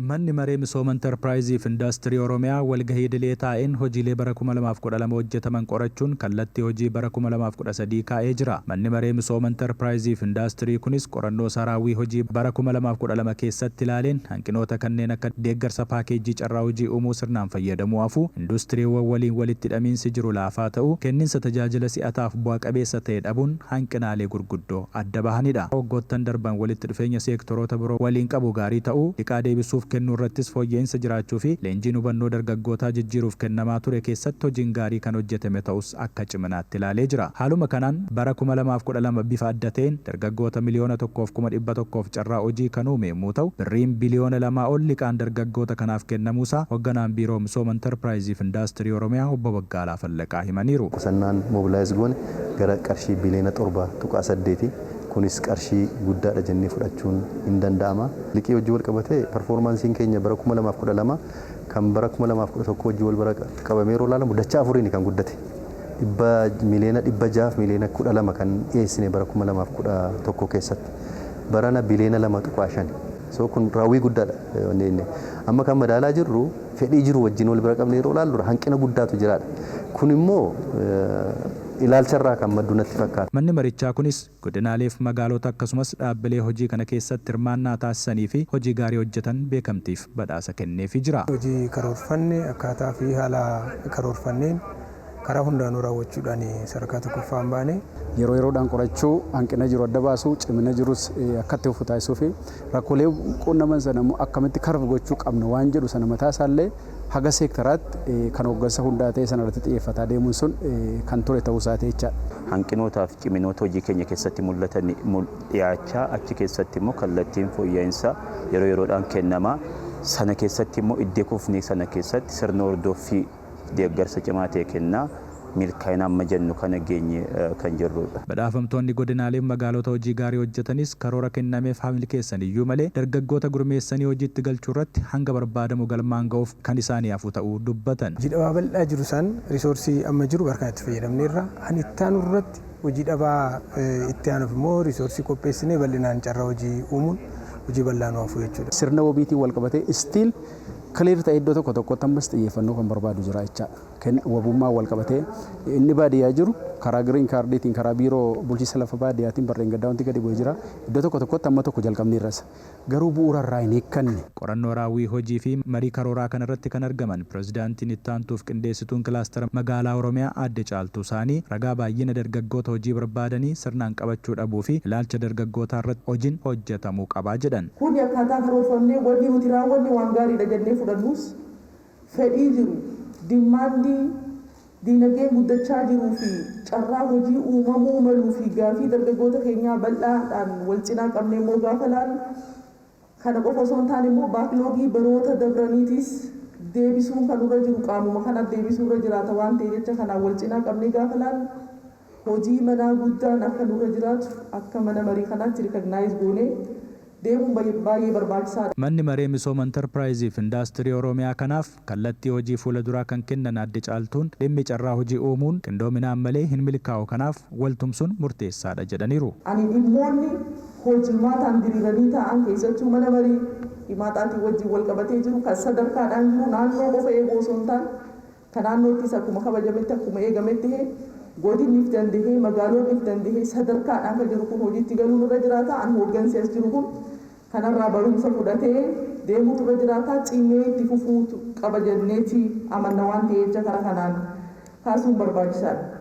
Manni maree misooma intarpiraayiziif indaastirii Oromiyaa walgahii idilee taa'een hojiilee bara 2012 hojjetaman qorachuun kallattii hojii bara 2013 kaa'ee jira. Manni maree misooma intarpiraayiziif indaastirii kunis qorannoo saraawwii hojii bara 2012 keessatti ilaaleen hanqinoota kanneen akka deeggarsa paakeejii carraa hojii uumuu sirnaan fayyadamuu hafuu, industiriiwwan waliin walitti hidhamiinsi jiru laafaa ta'uu, kenniinsa tajaajila si'ataaf bu'aa qabeessa ta'e dhabuun hanqinaalee gurguddoo adda bahanidha. Waggoottan darban walitti dhufeenya seektoroota biroo waliin qabu gaarii ta'uu, liqaa deebisuuf kennuu irrattis fooyya'insa jiraachuu fi leenjiin hubannoo dargaggootaa jijjiiruuf kennamaa ture keessatti hojiin gaarii kan hojjetame ta'us akka ciminaatti ilaalee jira. Haaluma kanaan bara 2012 bifa adda ta'een dargaggoota miliyoona 1,100,000 carraa hojii kan uume yommuu ta'u, birriin biliyoona 2 ol liqaan dargaggoota kanaaf kennamuusaa hoogganaan biiroo misooma intarpiraayiziif indaastirii Oromiyaa obbo Baggaalaa Fallaqaa himaniiru. Qusannaan mobilaayiz goone gara qarshii biliyoona 7.8 kunis qarshii guddaadha jennee fudhachuun hin danda'ama. Liqii hojii wal qabatee performaansiin keenya bara 2012 kan bara 2011 hojii wal qabamee yeroo ilaalamu dachaa afuriin kan guddate. Miliyoona 600 miliyoona 12 kan dhiyeessine bara 2011 keessatti. Barana biliyoona 2.5. So kun raawwii guddaadha. Amma kan madaalaa jirru fedhii jiru wajjin wal bira qabnee yeroo ilaallu hanqina guddaatu jiraadha. Kun immoo ilaalcharraa kan maddu natti fakkaata. Manni marichaa kunis godinaaleef magaalota akkasumas dhaabbilee hojii kana keessatti hirmaannaa taasisanii fi hojii gaarii hojjetan beekamtiif badhaasa kenneefii jira. Hojii karoorfanne akkaataa fi haala karoorfanneen karaa hundaanuu raawwachuudhaan sadarkaa tokkoffaan baane yeroo yeroodhaan qorachuu, hanqina jiru adda baasuu, cimina jirus akkatti uffuu taasisuu fi rakkoolee qunnaman sana immoo akkamitti karfa gochuu qabna waan jedhu sana mataa isaallee haga seektaraatti kan hooggansa hundaa ta'e sanarratti xiyyeeffataa deemuun sun kan ture ta'uu isaati jechaadha. Hanqinootaa fi ciminoota hojii keenya keessatti mul'atan dhiyaachaa achi keessatti immoo kallattiin fooyya'insa yeroo yeroodhaan kennamaa sana keessatti immoo iddoo kufnii sana keessatti sirna hordoffii deeggarsa cimaa ta'e kennaa milkaa'ina amma jennu kana geenye kan jirrudha. Badhaafamtoonni godinaalee magaalota hojii gaarii hojjetanis karoora kennameef hamil keessan iyyuu malee dargaggoota gurmeessanii hojiitti galchuu irratti hanga barbaadamu galmaan ga'uuf kan isaanii hafu ta'uu dubbatan. Hojii dhabaa bal'aa jiru san risoorsii amma jiru harkaan itti fayyadamneerra ani itti aanu irratti hojii dhabaa itti aanuuf immoo risoorsii qopheessinee bal'inaan carraa hojii uumuun hojii bal'aa nu hafu jechuudha. Sirna wabiitiin wal qabatee istiil kaleer ta'e iddoo tokko tokkotti ammas xiyyeeffannoo kan barbaadu jira jechaadha. Wabummaa wal qabatee inni baadiyyaa jiru karaa giriin kaardiitiin karaa biiroo bulchiinsa lafa baadiyyaatiin barreen gaddaa wanti gadi bu'ee jira. Iddoo tokko tokkotti amma tokko jalqabni irras garuu bu'uura irraa hin eegganne. Qorannoo raawwii hojii fi marii karooraa kana irratti kan argaman pirezidaantiin itti aantuuf qindeessituun kilaastara magaalaa Oromiyaa Aadde Caaltuu Saanii ragaa baay'ina dargaggoota hojii barbaadanii sirnaan qabachuu dhabuu fi ilaalcha dargaggootaa irratti hojiin hojjetamuu qabaa jedhan. Kun akkaataa karoorfannee wanni nuti raawwanne waan gaariidha jennee fudhannus fedhii jiru dimaandii diinagdee guddachaa jiruu fi carraa hojii uumamuu maluu fi gaafii dargaggoota keenyaa bal'aadhaan wal cinaa qabnee immoo gaafa laalu kana qofa osoo hin taane immoo baakloogii baroota dabraniitis deebisuun kan irra jiru qaamuma kana deebisuu irra jiraata waan ta'e jecha kanaan wal cinaa qabnee gaafa laalu hojii manaa guddaan akka nurra jiraatu akka mana marii kanaatti rikagnaayis goonee deemuun baay'ee barbaachisaadha. Manni maree misooma intarpiraayiziif indaastirii Oromiyaa kanaaf kallattii hojii fuula duraa kan kennan Aadde Caaltuun dhimmi carraa hojii uumuun qindoominaan malee hin milkaa'u kanaaf waltumsuun murteessaadha jedhaniiru. Ani dhimmoonni hojimaataan diriiranii ta'an keessattuu mana marii himaaxaatiin wajjin wal qabatee jiru kan sadarkaadhaan jiru naannoo qofa eeguu osoo hin taane kan naannoottis akkuma kabajametti akkuma eegametti godinniif dandahee magaalonniif dandahee sadarkaadhaan kan jiru kun hojiitti galuun irra jiraata. Ani hooggansi as jiru kun kanarraa barumsa fudhatee deemuutu irra jiraata. Cimee itti fufuutu qaba jenneeti amanna waan ta'eef karaa kanaan kaasuun barbaachisaadha.